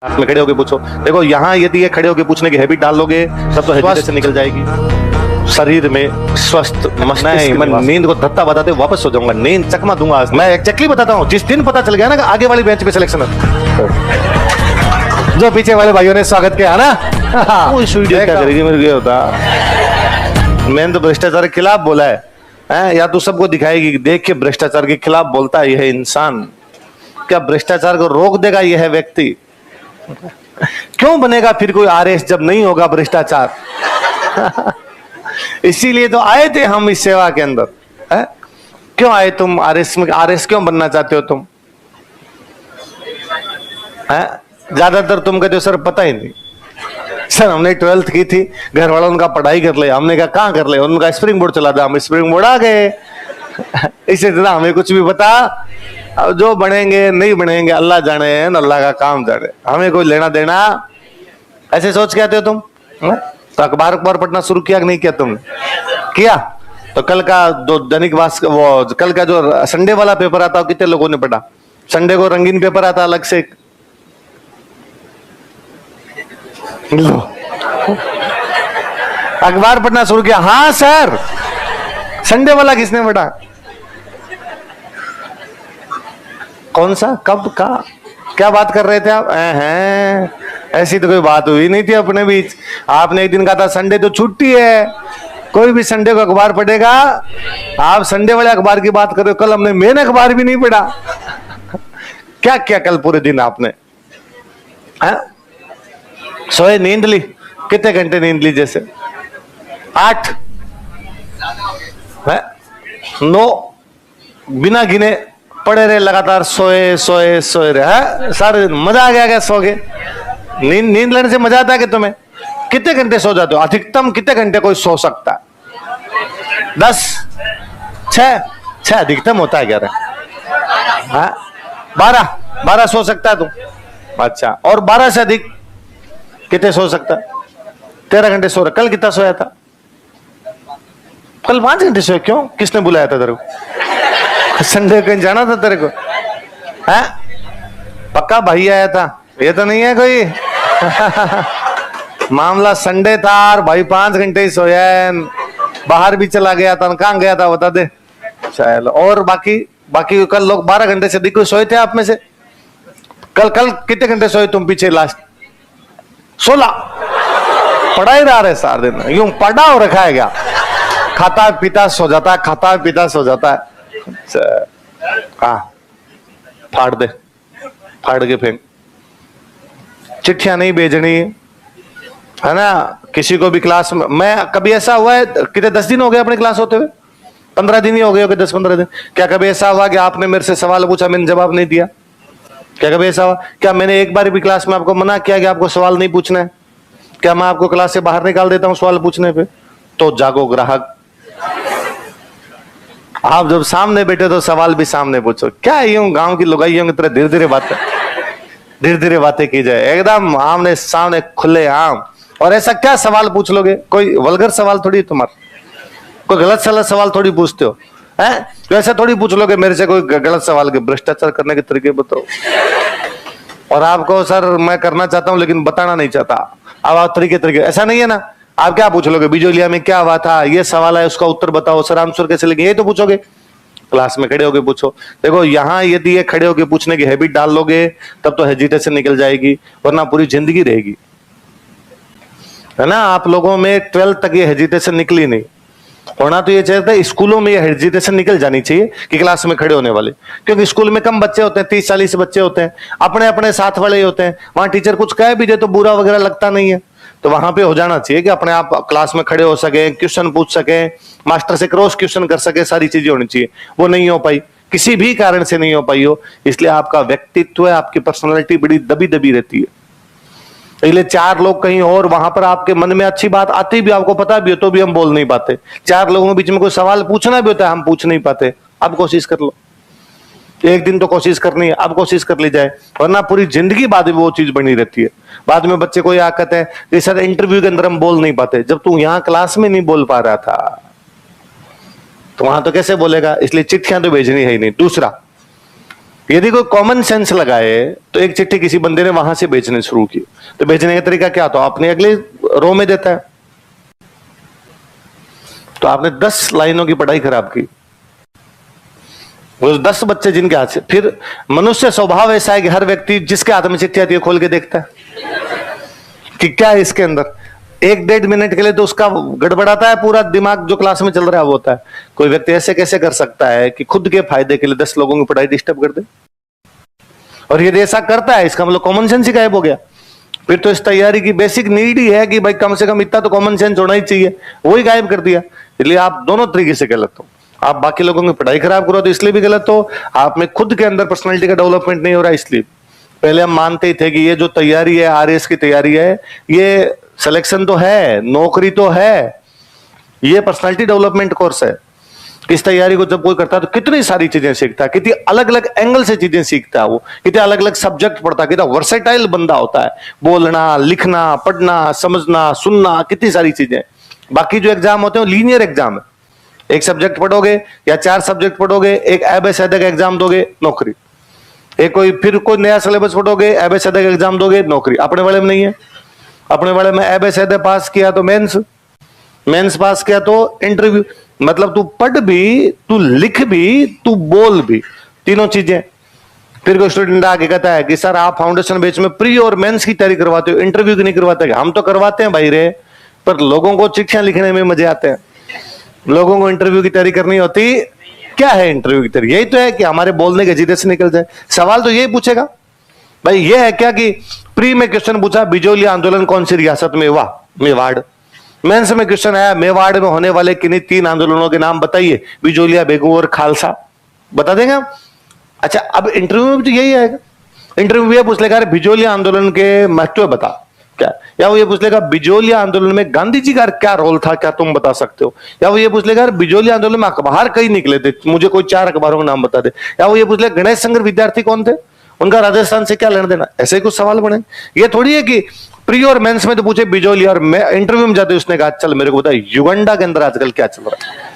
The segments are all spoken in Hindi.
में खड़े होके पूछो। देखो यहाँ यदि ये खड़े होके पूछने की हैबिट डाल लोगे तब तो हेजिटेशन निकल जाएगी। शरीर में स्वस्थ नहीं, मैं नींद को धत्ता बताते वापस सो जाऊंगा। नींद चकमा दूंगा। मैं एग्जैक्टली बताता हूँ, जिस दिन पता चल गया ना कि आगे वाली बेंच पे सिलेक्शन है, जो पीछे वाले भाइयों ने स्वागत किया ना, वो इस वीडियो क्या करेगी मेरे को होता। मैंने तो भ्रष्टाचार के खिलाफ बोला है, या तो सबको दिखाएगी कि देख के भ्रष्टाचार के खिलाफ बोलता है यह इंसान, क्या भ्रष्टाचार को रोक देगा यह व्यक्ति? क्यों बनेगा फिर कोई आरएस जब नहीं होगा भ्रष्टाचार? इसीलिए तो आए थे हम इस सेवा के अंदर। है? क्यों आए तुम आरएस में? आरएस क्यों बनना चाहते हो तुम? ज्यादातर तुम कहते हो सर पता ही नहीं सर, हमने 12th की थी, घर वालों उनका पढ़ाई कर ले। हमने कहा कहाँ कर ले? उनका स्प्रिंग बोर्ड चला था, हम स्प्रिंग बोर्ड आ गए। इसी तरह हमें कुछ भी पता, अब जो बनेंगे नहीं बनेंगे अल्लाह जाने, अल्लाह का काम जाने, हमें कोई लेना देना। ऐसे सोच के आते हो तुम? तो अखबार पढ़ना शुरू किया कि नहीं किया तुमने? किया? तो कल का जो दैनिक भास्कर, वो कल का जो संडे वाला पेपर आता है कितने लोगों ने पढ़ा? संडे को रंगीन पेपर आता अलग से। लो, अखबार पढ़ना शुरू किया। हाँ सर, संडे वाला किसने पढ़ा? कौन सा? कब का? क्या बात कर रहे थे आप? हैं, ऐसी तो कोई बात हुई नहीं थी अपने बीच। आपने एक दिन कहा था संडे तो छुट्टी है, कोई भी संडे को अखबार पढ़ेगा। आप संडे वाले अखबार की बात कर रहे हो। कल हमने मेन अखबार भी नहीं पढ़ा। क्या क्या कल पूरे दिन आपने? सोए, नींद ली? कितने घंटे नींद ली? जैसे 8 9 बिना गिने पड़े रहे लगातार, सोए सोए सोए रहे। सारे मजा आ गया क्या सो के? नींद लेने से मजा आता है कि तुम्हें? कितने घंटे सो जाते हो? अधिकतम कितने घंटे कोई सो सकता है? 10? 6 अधिकतम होता है। 11? 12 सो सकता है तुम? अच्छा, और 12 से अधिक कितने सो सकता है? 13 घंटे सो रहा। कल कितना सोया था? कल 5 घंटे सोया। क्यों? किसने बुलाया था तेरे को? संडे कहीं जाना था तेरे को? है? पक्का भाई आया था? ये तो नहीं है कोई? मामला संडे था और भाई 5 घंटे ही सोया है, बाहर भी चला गया था। कहाँ गया था बता दे। चलो, और बाकी कल लोग 12 घंटे से अधिक कोई सोए थे आप में से? कल कितने घंटे सोए तुम पीछे? लास्ट 16। पढ़ा ही रहा है सारे दिन, यूं पढ़ा हो रखा है क्या? खाता पीता सो जाता है, खाता पीता सो जाता है। फाड़ दे, फाड़ के फेंक। चिट्ठियां नहीं भेजनी है ना किसी को भी क्लास में। मैं कभी ऐसा हुआ है, कितने 10 दिन हो गए अपने क्लास होते हुए? 15 दिन ही हो गए होंगे, 10-15 दिन। क्या कभी ऐसा हुआ कि आपने मेरे से सवाल पूछा, मैंने जवाब नहीं दिया? क्या कभी ऐसा हुआ? क्या मैंने एक बार भी क्लास में आपको मना किया कि आपको सवाल नहीं पूछना है? क्या मैं आपको क्लास से बाहर निकाल देता हूं सवाल पूछने पे? तो जागो ग्राहक, आप जब सामने बैठे तो सवाल भी सामने पूछो। क्या यूं गांव की लुगाइयों की तरह धीरे धीरे बातें की जाए, एकदम आमने सामने खुले आम। और ऐसा क्या सवाल पूछ लोगे? कोई वल्गर सवाल थोड़ी तुम्हारा, कोई गलत सवाल थोड़ी पूछते हो हैं? तो ऐसा थोड़ी पूछ लोगे मेरे से कोई गलत सवाल के भ्रष्टाचार करने के तरीके बताओ। और आपको सर मैं करना चाहता हूं लेकिन बताना नहीं चाहता, अब आप तरीके ऐसा नहीं है ना। आप क्या पूछ लोगे? बिजोलिया में क्या हुआ था, ये सवाल है, उसका उत्तर बताओ। सर आंसर कैसे लेंगे? ये तो पूछोगे। क्लास में खड़े होके पूछो। देखो यहाँ यदि ये खड़े होके पूछने की हैबिट डाल लोगे तब तो हेजिटेशन निकल जाएगी, वरना पूरी जिंदगी रहेगी। है ना, आप लोगों में 12th तक ये हेजिटेशन निकली नहीं। होना तो ये चाहिए, स्कूलों में ये हेजिटेशन निकल जानी चाहिए कि क्लास में खड़े होने वाले, क्योंकि स्कूल में कम बच्चे होते हैं, 30-40 बच्चे होते हैं, अपने अपने साथ वाले ही होते हैं। वहां टीचर कुछ कह भी दे तो बुरा वगैरह लगता नहीं है। तो वहां पे हो जाना चाहिए कि अपने आप क्लास में खड़े हो सके, क्वेश्चन पूछ सके, मास्टर से क्रॉस क्वेश्चन कर सके, सारी चीजें होनी चाहिए। वो नहीं हो पाई, किसी भी कारण से नहीं हो पाई हो, इसलिए आपका व्यक्तित्व है, आपकी पर्सनैलिटी बड़ी दबी दबी रहती है। इसलिए 4 लोग कहीं और, वहां पर आपके मन में अच्छी बात आती भी, आपको पता भी हो तो भी हम बोल नहीं पाते। 4 लोगों के बीच में कोई सवाल पूछना भी होता है, हम पूछ नहीं पाते। अब कोशिश कर लो, एक दिन तो कोशिश करनी है, अब कोशिश कर ली जाए, वरना पूरी जिंदगी बाद में वो चीज बनी रहती है। बाद में बच्चे को यह कहते हैं कि सर इंटरव्यू के अंदर हम बोल नहीं पाते। जब तू यहाँ क्लास में नहीं बोल पा रहा था तो वहां तो कैसे बोलेगा? इसलिए चिट्ठियां तो भेजनी है ही नहीं। दूसरा, यदि कोई कॉमन सेंस लगाए तो एक चिट्ठी किसी बंदे ने वहां से बेचने शुरू की, तो बेचने का तरीका क्या था? आपने अगले रो में देता है, तो आपने 10 लाइनों की पढ़ाई खराब की। वो 10 बच्चे जिनके हाथ से, फिर मनुष्य स्वभाव ऐसा है कि हर व्यक्ति जिसके हाथ में चिट्ठी आती है खोल के देखता है कि क्या है इसके अंदर। 1-1.5 मिनट के लिए तो उसका गड़बड़ाता है पूरा दिमाग, जो क्लास में चल रहा है वो होता है। कोई व्यक्ति ऐसे कैसे कर सकता है कि खुद के फायदे के लिए 10 लोगों की पढ़ाई डिस्टर्ब कर दे? और यदि ऐसा करता है, इसका मतलब कॉमन सेंस ही गायब हो गया। फिर तो इस तैयारी की बेसिक नीड ही है कि भाई कम से कम इतना तो कॉमन सेंस होना ही चाहिए, वो ही गायब कर दिया। इसलिए आप दोनों तरीके से गलत हो। आप बाकी लोगों की पढ़ाई खराब करो तो इसलिए भी गलत हो, आप में खुद के अंदर पर्सनालिटी का डेवलपमेंट नहीं हो रहा इसलिए। पहले हम मानते ही थे कि ये जो तैयारी है, आरएस की तैयारी है, ये सिलेक्शन तो है, नौकरी तो है, ये पर्सनालिटी डेवलपमेंट कोर्स है। इस तैयारी को जब कोई करता है तो कितनी सारी चीजें सीखता है, कितनी अलग अलग एंगल से चीजें सीखता है, वो कितने अलग अलग सब्जेक्ट पढ़ता है, कितना वर्सेटाइल बंदा होता है, बोलना, लिखना, पढ़ना, समझना, सुनना, कितनी सारी चीजें। बाकी जो एग्जाम होते हैं वो लीनियर एग्जाम है, एक सब्जेक्ट पढ़ोगे या 4 सब्जेक्ट पढ़ोगे, एक एबीसीडी का एग्जाम दोगे, नौकरी। एक कोई फिर कोई नया सिलेबस पढ़ोगे, एबीसीडी का एग्जाम दोगे, नौकरी। अपने वाले में नहीं है। अपने वाले में एबीसीडी पास किया तो मेंस पास किया तो इंटरव्यू। मतलब तू पढ़ भी, तू लिख भी, तू बोल भी, तीनों चीजें। फिर कोई स्टूडेंट आगे कहता है कि सर आप फाउंडेशन बैच में प्री और मेंस की तैयारी करवाते हो, इंटरव्यू की नहीं करवाते? हम तो करवाते हैं भाई रे, पर लोगों को चिट्ठियां लिखने में मजे आते हैं, लोगों को इंटरव्यू की तैयारी करनी होती। क्या है इंटरव्यू की तैयारी? यही तो है कि हमारे बोलने के जीते से निकल जाए। सवाल तो यही पूछेगा भाई, ये है क्या कि प्री में क्वेश्चन पूछा बिजोलिया आंदोलन कौन सी रियासत में हुआ? मेवाड़। मेंस में क्वेश्चन आया मेवाड़ में होने वाले किन्हीं 3 आंदोलनों के नाम बताइए, बिजोलिया, बेगू और खालसा। बता देंगे हम? अच्छा, अब इंटरव्यू में भी तो यही आएगा। इंटरव्यू ये पूछ लेगा बिजोलिया आंदोलन के महत्व बता क्या, या वो ये पूछ लेगा बिजोलिया आंदोलन में गांधी जी का क्या रोल था, क्या तुम बता सकते हो? या वो ये पूछ लेगा बिजोलिया आंदोलन में अखबार कई निकले थे, मुझे कोई 4 अखबारों के नाम बता दे। या वो ये पूछ लेगा गणेश संघ विद्यार्थी कौन थे, उनका राजस्थान से क्या लेना देना? ऐसे ही कुछ सवाल बने। ये थोड़ी है कि प्री और मेंस में तो पूछे बिजोलिया, और मैं इंटरव्यू में जाते उसने कहा चल मेरे को बता युगंडा के अंदर आजकल क्या चल रहा है,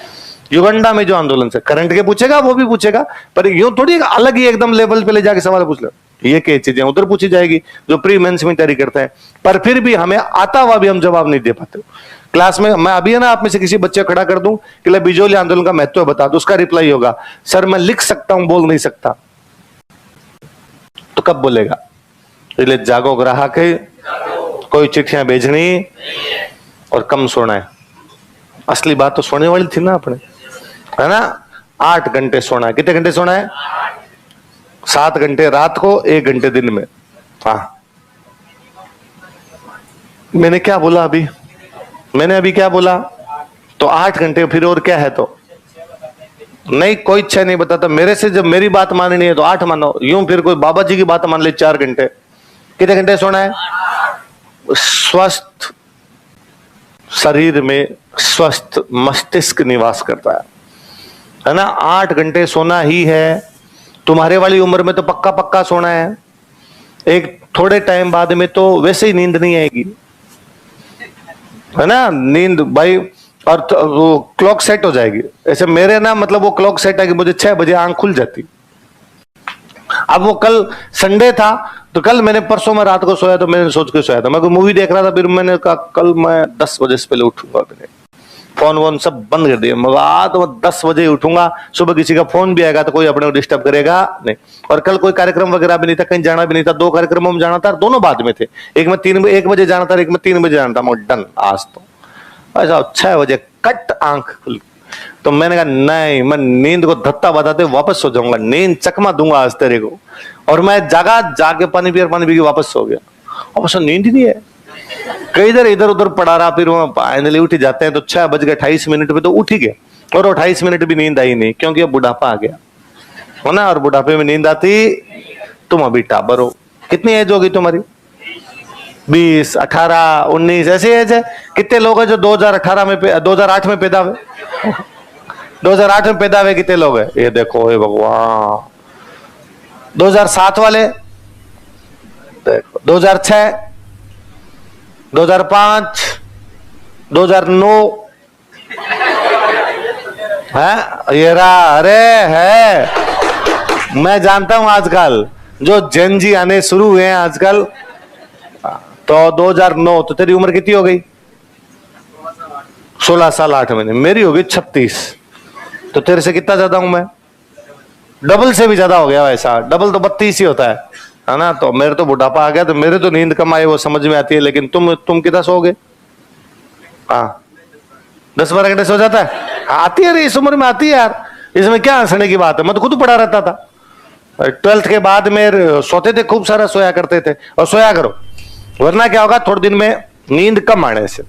युगंडा में जो आंदोलन से करंट के पूछेगा वो भी पूछेगा, पर यूं थोड़ी अलग ही एकदम लेवल पे ले जाके सवाल पूछ ले। ये कई चीजें उधर पूछी जाएगी जो प्री मेंस में तैयारी करते हैं, पर फिर भी हमें आता हुआ भी हम जवाब नहीं दे पाते। क्लास में मैं अभी है ना, आप में से किसी बच्चे खड़ा कर दूं कि बिजोलिया आंदोलन का महत्व बता, तो उसका रिप्लाई होगा सर मैं लिख सकता हूं, बोल नहीं सकता। तो कब बोलेगा? इसलिए जागो ग्राहक है, कोई चिट्ठियां भेजनी और कम सोना है। असली बात तो सोने वाली थी ना अपने, है ना? 8 घंटे सोना है। कितने घंटे सोना है? 7 घंटे रात को, 1 घंटे दिन में। हाँ, मैंने क्या बोला अभी? मैंने अभी क्या बोला? तो 8 घंटे, फिर और क्या है? तो नहीं, कोई इच्छा नहीं बताता। मेरे से जब मेरी बात माननी है तो 8 मानो, यूं फिर कोई बाबा जी की बात मान ले 4 घंटे। कितने घंटे सोना है? स्वस्थ शरीर में स्वस्थ मस्तिष्क निवास करता है ना? 8 घंटे सोना ही है। तुम्हारे वाली उम्र में तो पक्का पक्का सोना है, एक थोड़े टाइम बाद में तो वैसे ही नींद नहीं आएगी, है ना? नींद भाई, और तो वो क्लॉक सेट हो जाएगी। ऐसे मेरे ना, मतलब वो क्लॉक सेट है कि मुझे 6 बजे आंख खुल जाती। अब वो कल संडे था तो कल मैंने, परसों में रात को सोया तो मैंने सोच के सोया था, मैं कोई मूवी देख रहा था, फिर मैंने कहा कल मैं 10 बजे से पहले उठूंगा। मैंने फोन वोन सब बंद कर दिया। मगर तो 10 बजे उठूंगा, सुबह किसी का फोन भी आएगा तो कोई अपने को डिस्टर्ब करेगा नहीं। और कल कोई कार्यक्रम वगैरह भी नहीं था, कहीं जाना भी नहीं था। 2 कार्यक्रमों में जाना था, दोनों बाद में थे। एक में 1 बजे जाना था, एक में 3 बजे जाना था। मैं डन, आज तो ऐसा 6 बजे कट आंख खुल। तो मैंने कहा नहीं, मैं नींद को धत्ता बताते वापस सो जाऊंगा, नींद चकमा दूंगा आज तेरे को। और मैं जागा, जाके पानी पी वापस सो गया। अब ऐसा नींद ही नहीं है, कई इधर उधर पड़ा रहा। फिर वहां फाइनली उठ जाते हैं तो 6:28 पे तो उठ ही गए, और 28 मिनट भी नींद आई नहीं, क्योंकि अब बुढ़ापा आ गया, है ना? और बुढ़ापे में नींद आती। तुम अभी टाबर हो। कितनी एज होगी तुम्हारी? 20, 18, 19 ऐसी एज है। कितने लोग हैं जो 2008 में पैदा हुए? 2008 में पैदा हुए कितने लोग हैं? ये देखो, हे भगवान। 2007 वाले देखो, 2006, 2005, 2009 है ये रहा। अरे है मैं जानता हूं आजकल जो जेन जी आने शुरू हुए हैं आजकल, तो 2009, तो तेरी उम्र कितनी हो गई? 16 साल 8 महीने। मेरी होगी 36, तो तेरे से कितना ज्यादा हूं मैं? डबल से भी ज्यादा हो गया। वैसा डबल तो 32 ही होता है ना। तो मेरे तो बुढ़ापा आ गया, तो मेरे तो नींद कम आई वो समझ में आती है, लेकिन तुम कितना सोओगे? हाँ 10-12 घंटे सो जाता है? आती है रे, इस उम्र में आती है यार, इसमें क्या हंसने की बात है। मैं तो खुद पढ़ा रहता था 12th के बाद में, सोते थे खूब सारा, सोया करते थे। और सोया करो, वरना क्या होगा, थोड़े दिन में नींद कम आने से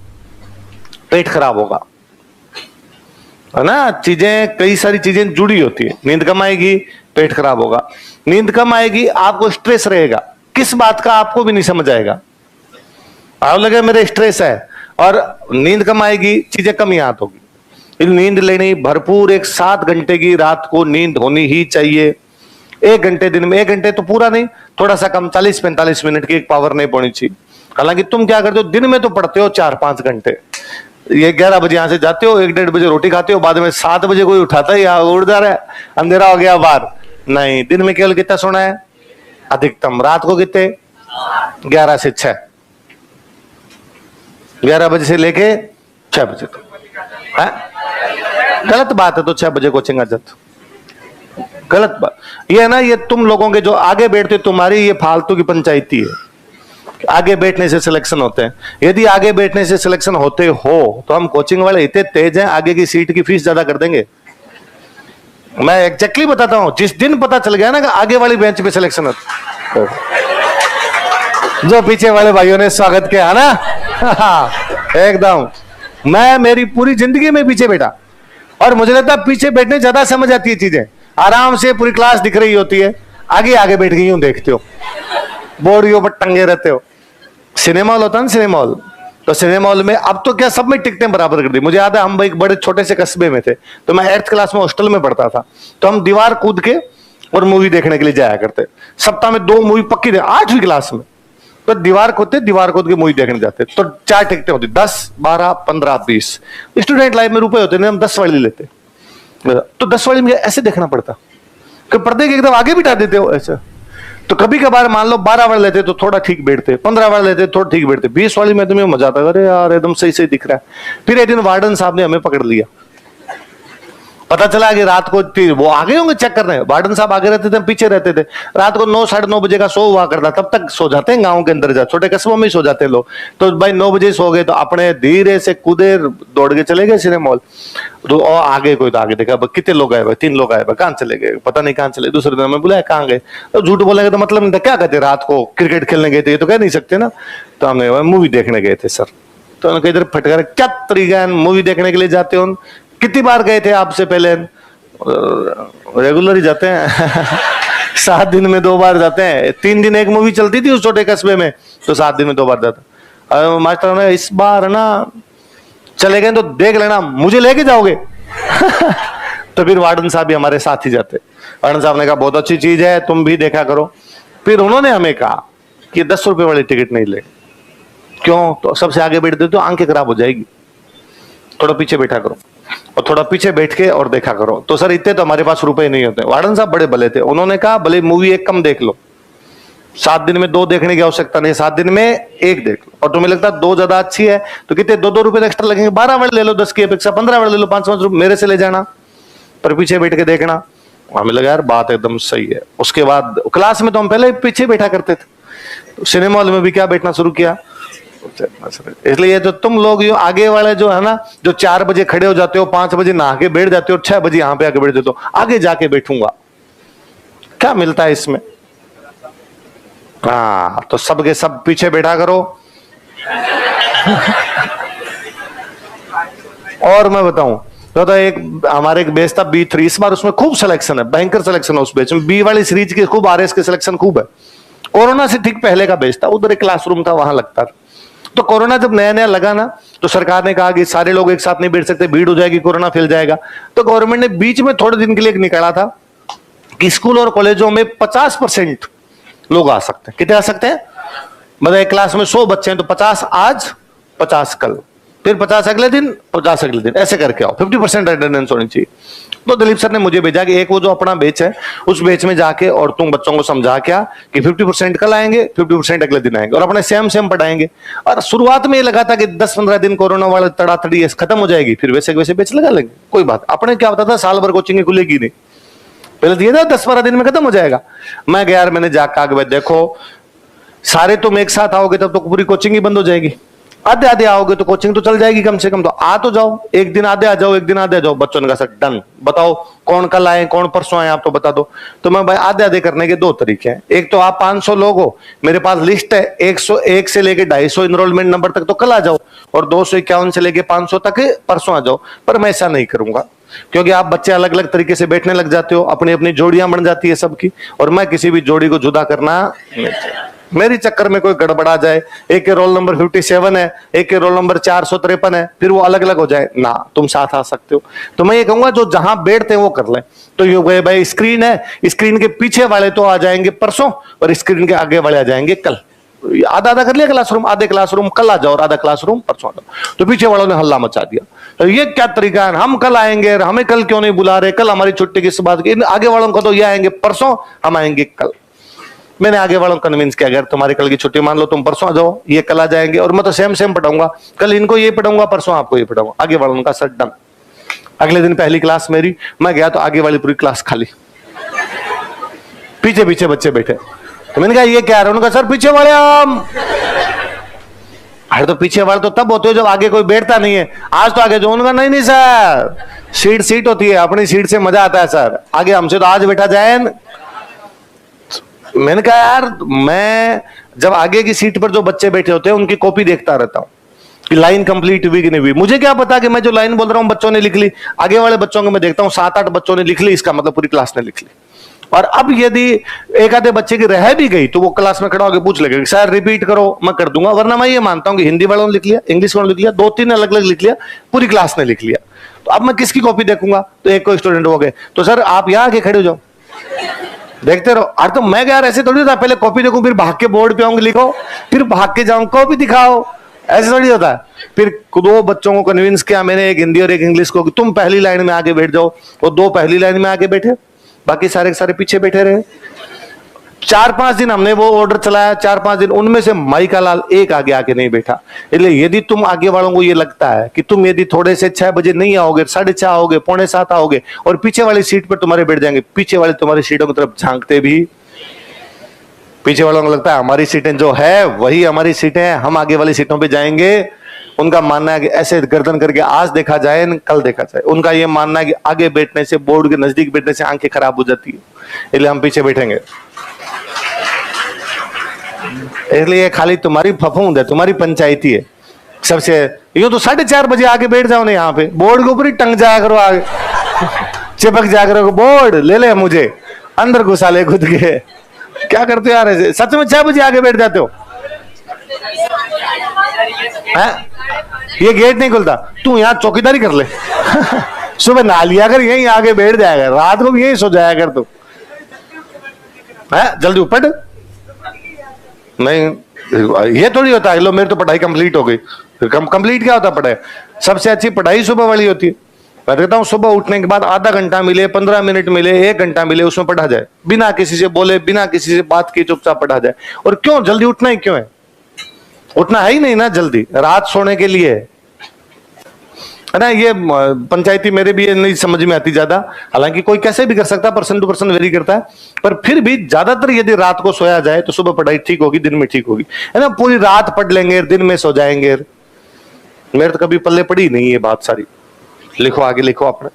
पेट खराब होगा, है ना। चीजें, कई सारी चीजें जुड़ी होती है। नींद कम आएगी, पेट खराब होगा। नींद कम आएगी, आपको स्ट्रेस रहेगा, किस बात का आपको भी नहीं समझ आएगा। आप लगे मेरे स्ट्रेस है, और नींद कम आएगी, चीजें कम याद होगी। नींद लेनी भरपूर, एक 7 घंटे की रात को नींद होनी ही चाहिए। 1 घंटे दिन में, 1 घंटे तो पूरा नहीं, थोड़ा सा कम, 40-45 मिनट की एक पावर नहीं पड़नी चाहिए। हालांकि तुम क्या करते हो, दिन में तो पढ़ते हो 4-5 घंटे। ये 11 बजे यहां से जाते हो, 1-1:30 बजे रोटी खाते हो, बाद में 7 बजे कोई उठाता है, उड़ जा रहा है, अंधेरा हो गया बाहर। नहीं, दिन में केवल कितना सोना है अधिकतम? रात को कितने? 11 से 6, 11 बजे से लेके 6 बजे तक। गलत बात है, तो 6 बजे कोचिंग आ जाते, गलत बात ये है ना। ये तुम लोगों के जो आगे बैठते, तुम्हारी ये फालतू की पंचायती है। आगे बैठने से सिलेक्शन होते हैं। यदि आगे बैठने से सिलेक्शन होते हो तो हम कोचिंग वाले इतने तेज हैं, आगे की सीट की फीस ज्यादा कर देंगे। मैं एग्जैक्टली बताता हूं, जिस दिन पता चल गया ना कि आगे वाली बेंच पे सिलेक्शन होता, जो पीछे वाले भाइयों ने स्वागत किया है ना एकदम। मैं मेरी पूरी जिंदगी में पीछे बैठा, और मुझे लगता है पीछे बैठने ज्यादा समझ आती है चीजें। आराम से पूरी क्लास दिख रही होती है, आगे आगे बैठ गई हूं, देखते हो बोर्ड पर टंगे रहते हो। सिनेमा हॉल होता है ना, सिनेमा हॉल, तो सिनेमा हॉल में अब तो क्या सब में टिकटें बराबर कर दी। मुझे याद है, हम एक बड़े छोटे से कस्बे में थे, तो मैं 8th क्लास में हॉस्टल में पढ़ता था, तो हम दीवार कूद के और मूवी देखने के लिए जाया करते। सप्ताह में 2 मूवी पक्की थे, 8वीं क्लास में। तो दीवार कूद के मूवी देखने जाते, तो 4 टिकटें होती, 10, 12, 15, 20। स्टूडेंट लाइफ में रुपए होते नहीं, हम 10 वाली लेते, तो 10 वाली में ऐसे देखना पड़ता कि पर्दे के एकदम आगे बिठा देते हो ऐसे। तो कभी कभार मान लो 12 वाले लेते तो थोड़ा ठीक बैठते, 15 वाले लेते थोड़ा ठीक बैठते, 20 वाली में तुम्हें मजा आता, अरे यार एकदम सही सही दिख रहा है। फिर एक दिन वार्डन साहब ने हमें पकड़ लिया, पता चला कि रात को वो आगे होंगे चेक करने, वार्डन साहब आगे रहते थे, पीछे रहते थे। रात को 9, 9:30 बजे का शो हुआ करता, तब तक सो जाते हैं गांव के अंदर, जा छोटे कस्बों में ही सो जाते हैं लोग। तो भाई 9 बजे सो गए, तो अपने धीरे से कूदे दौड़ के चले गए सिनेमा हॉल। तो और आगे कोई तो आगे देखा, कितने लोग आए भाई? 3 लोग आए भाई, कहां चले गए पता नहीं, कहां चले। दूसरे दिन मैं बुलाया, कहां गए? तो झूठ बोलेंगे तो मतलब नहीं था, क्या कहते रात को क्रिकेट खेलने गए थे, ये तो कह नहीं सकते ना। तो हमने मूवी देखने गए थे सर। तो उन्होंने इधर फटकार, क्या तरीका मूवी देखने के लिए जाते हो? कितनी बार गए थे आपसे पहले? रेगुलर ही जाते हैं 7 दिन में 2 बार जाते हैं। 3 दिन एक मूवी चलती थी उस छोटे कस्बे में, तो 7 दिन में 2 बार जाता। मास्टर ने इस बार ना चले गए तो देख लेना, मुझे लेके जाओगे तो फिर वार्डन साहब भी हमारे साथ ही जाते। वार्डन साहब ने कहा बहुत अच्छी चीज है, तुम भी देखा करो। फिर उन्होंने हमें कहा कि 10 रुपए वाली टिकट नहीं ले। क्यों? तो सबसे आगे बैठ दे तो आंखें खराब हो जाएगी, थोड़ा पीछे बैठा करो, और थोड़ा पीछे बैठ के और देखा करो। तो सर इतने तो हमारे पास रुपए नहीं होते। वार्डन साहब बड़े भले थे, उन्होंने कहा भले मूवी एक कम देख लो, 7 दिन में 2 देखने की आवश्यकता नहीं, 7 दिन में 1 देख लो। और तुम्हें लगता है 2 ज्यादा अच्छी है तो कितने 2-2 रुपए एक्स्ट्रा लगेंगे, 12 वाले ले लो, 10 की अपेक्षा 15 वाले ले लो, 5-5 रुपए मेरे से ले जाना, पर पीछे बैठ के देखना। हमें लगा यार बात एकदम सही है। उसके बाद क्लास में तो हम पहले पीछे बैठा करते थे, तो सिनेमा हॉल में भी क्या बैठना शुरू किया। इसलिए तो तुम लोग यो आगे वाले जो है ना, जो 4 बजे खड़े हो जाते हो, 5 बजे नहा के बैठ जाते हो, 6 बजे यहां पे आके बैठ जाते हो, आगे जाके बैठूंगा, क्या मिलता है इसमें? हाँ, तो सब के सब पीछे बैठा करो। और मैं बताऊं तो एक हमारे एक बेच था B3, इस बार उसमें खूब सिलेक्शन है, भयंकर सिलेक्शन है उस बेच में। बी वाली सीरीज की खूब, RS के सिलेक्शन खूब है। कोरोना से ठीक पहले का बेच था, उधर एक क्लासरूम था, वहां लगता था। तो कोरोना जब नया नया लगा ना, तो सरकार ने कहा कि सारे लोग एक साथ नहीं बैठ सकते, भीड़ हो जाएगी, कोरोना फैल जाएगा। तो गवर्नमेंट ने बीच में थोड़े दिन के लिए निकाला था कि स्कूल और कॉलेजों में 50% लोग आ सकते हैं। कितने आ सकते हैं? मतलब एक क्लास में 100 बच्चे हैं तो 50 आज, 50 कल, फिर 50 अगले दिन, 50 अगले दिन, ऐसे करके आओ, 50% अटेंडेंस होनी चाहिए। तो दिलीप सर ने मुझे भेजा कि एक वो जो अपना बैच है उस बैच में जाके और तुम बच्चों को समझा क्या कि 50% कल आएंगे, 50% अगले दिन आएंगे और अपने सेम पढ़ाएंगे। और शुरुआत में ये लगा था कि 10-15 दिन कोरोना वाला तड़ातड़ी खत्म हो जाएगी, फिर वैसे वैसे बैच लगा लेंगे, कोई बात। अपने क्या होता था साल भर कोचिंग खुलेगी नहीं, पहले दिए था 10-12 दिन में खत्म हो जाएगा। मैं गया यार, मैंने जाकर आगे देखो सारे तुम एक साथ आओगे तब तो पूरी कोचिंग ही बंद हो जाएगी, आधे आधे आओगे तो कोचिंग तो चल जाएगी कम से कम, तो आ तो जाओ, एक दिन आधे आ जाओ, एक दिन आधे आ जाओ। बच्चों ने कहा सर डन, बताओ कौन कल आए कौन परसों आए, आप तो बता दो। तो मैं भाई आधे आधे करने के 2 तरीके हैं। एक तो आप 500 लोग हो, मेरे पास लिस्ट है 101 से लेके 250 इनरोलमेंट नंबर तक तो कल आ जाओ, और 251 से लेके 500 तक परसों आ जाओ। पर मैं ऐसा नहीं करूंगा, क्योंकि आप बच्चे अलग अलग तरीके से बैठने लग जाते हो, अपनी अपनी जोड़ियां बन जाती है सबकी, और मैं किसी भी जोड़ी को जुदा करना, मेरी चक्कर में कोई गड़बड़ा जाए, एक के रोल नंबर 57 है, एक के रोल नंबर 453 है, फिर वो अलग अलग हो जाए ना, तुम साथ आ सकते हो। तो मैं ये कहूंगा जो जहां बैठते हैं वो कर लें। तो ये भाई स्क्रीन है, स्क्रीन के पीछे वाले तो आ जाएंगे परसों और स्क्रीन के आगे वाले आ जाएंगे कल। आधा आधा कर लिया क्लासरूम, आधे क्लासरूम कल आ जाओ और आधा क्लासरूम परसों आ जाओ। तो पीछे वालों ने हल्ला मचा दिया, तो ये क्या तरीका है, हम कल आएंगे, हमें कल क्यों नहीं बुला रहे, कल हमारी छुट्टी किस बात की, आगे वालों को तो ये आएंगे परसों, हम आएंगे कल। मैंने आगे वालों को कन्विंस किया, अगर तुम्हारी कल की छुट्टी मान लो तुम परसों आ जाओ, ये कल आ जाएंगे, और मैं तो सेम पढ़ाऊंगा, कल इनको ये पढ़ाऊंगा परसों आपको ये पढ़ाऊंगा। आगे वालों का सर डन। अगले दिन पहली क्लास मेरी, मैं गया तो आगे वाली पूरी क्लास खाली, पीछे पीछे बच्चे बैठे। तो मैंने कहा ये क्या है, उन्होंने कहा सर पीछे वाले हम। अरे तो पीछे वाले तो तब होते हो जब आगे कोई बैठता नहीं है, आज तो आगे जो, उनका नहीं सर, सीट होती है, अपनी सीट से मजा आता है सर, आगे हमसे तो आज बैठा जाए। मैंने कहा यार मैं जब आगे की सीट पर जो बच्चे बैठे होते हैं उनकी कॉपी देखता रहता हूं कि लाइन कंप्लीट हुई कि नहीं हुई। मुझे क्या पता कि मैं जो लाइन बोल रहा हूं बच्चों ने लिख ली, आगे वाले बच्चों को मैं देखता हूं 7-8 बच्चों ने लिख ली, इसका मतलब पूरी क्लास ने लिख ली। और अब यदि एक आधे बच्चे की रह भी गई तो वो क्लास में खड़ा होकर पूछ लेगा सर रिपीट करो, मैं कर दूंगा। वरना मैं ये मानता हूं कि हिंदी वालों ने लिख लिया, इंग्लिश वालों ने लिख लिया, 2-3 अलग अलग लिख लिया, पूरी क्लास ने लिख लिया, तो अब मैं किसकी कॉपी देखूंगा। तो एक कोई स्टूडेंट हो गए तो सर आप यहां आके खड़े हो जाओ, देखते रहो। अरे तो मैं यार ऐसे थोड़ी था, पहले कॉपी देखूं फिर भाग के बोर्ड पे आऊंगी लिखो, फिर भाग के जाऊं कॉपी दिखाओ, ऐसे थोड़ी होता है। फिर 2 बच्चों को कन्विंस किया मैंने, एक हिंदी और एक इंग्लिश को, कि तुम पहली लाइन में आगे बैठ जाओ, वो 2 पहली लाइन में आगे बैठे, बाकी सारे के सारे पीछे बैठे रहे। 4-5 दिन हमने वो ऑर्डर चलाया, 4-5 दिन, उनमें से माइका लाल एक आगे आके नहीं बैठा। इसलिए यदि तुम आगे वालों को ये लगता है कि तुम यदि थोड़े से 6 बजे नहीं आओगे, 6:30 आओगे, 6:45 आओगे और पीछे वाली सीट पर तुम्हारे बैठ जाएंगे, पीछे वाले तुम्हारी सीटों की तरफ झांकते भी, पीछे वालों को लगता है हमारी सीटें जो है वही हमारी सीटें हैं, हम आगे वाली सीटों पर जाएंगे। उनका मानना है कि ऐसे गर्दन करके आज देखा जाए कल देखा जाए। उनका यह मानना है कि आगे बैठने से, बोर्ड के नजदीक बैठने से आंखें खराब हो जाती है, इसलिए हम पीछे बैठेंगे। इसलिए खाली तुम्हारी फफूंद है, तुम्हारी पंचायती है सबसे। यूं तो 4:30 बजे आके बैठ जाओ ना यहाँ पे, बोर्ड के ऊपर ही टंग जाया करो, आगे चिपक जाया करो, बोर्ड ले ले मुझे, अंदर घुसा ले खुद के। क्या करते हो यार ऐसे, सच में 6 बजे आगे बैठ जाते हो? ये गेट नहीं खुलता, तू यहाँ चौकीदारी कर ले सुबह नहा लिया कर, यहीं आगे बैठ जाएगा, रात को भी यहीं सो जाया कर तू, जल्दी ऊपर नहीं। ये थोड़ी होता है लो मेरी तो पढ़ाई कंप्लीट हो गई, फिर कंप्लीट क्या होता है पढ़ाई? सबसे अच्छी पढ़ाई सुबह वाली होती है। मैं कहता हूँ सुबह उठने के बाद आधा घंटा मिले, 15 मिनट मिले, 1 घंटा मिले, उसमें पढ़ा जाए, बिना किसी से बोले, बिना किसी से बात की, चुपचाप पढ़ा जाए। और क्यों जल्दी उठना ही क्यों है? उठना है ही नहीं ना जल्दी, रात सोने के लिए है ना। ये पंचायती मेरे भी नहीं समझ में आती ज्यादा, हालांकि कोई कैसे भी कर सकता है, पर्सन टू पर्सन वेरी करता है, पर फिर भी ज्यादातर यदि रात को सोया जाए तो सुबह पढ़ाई ठीक होगी, दिन में ठीक होगी, है ना। पूरी रात पढ़ लेंगे, दिन में सो जाएंगे। मेरे तो कभी पल्ले पड़ी नहीं ये बात सारी। लिखो आगे लिखो अपने।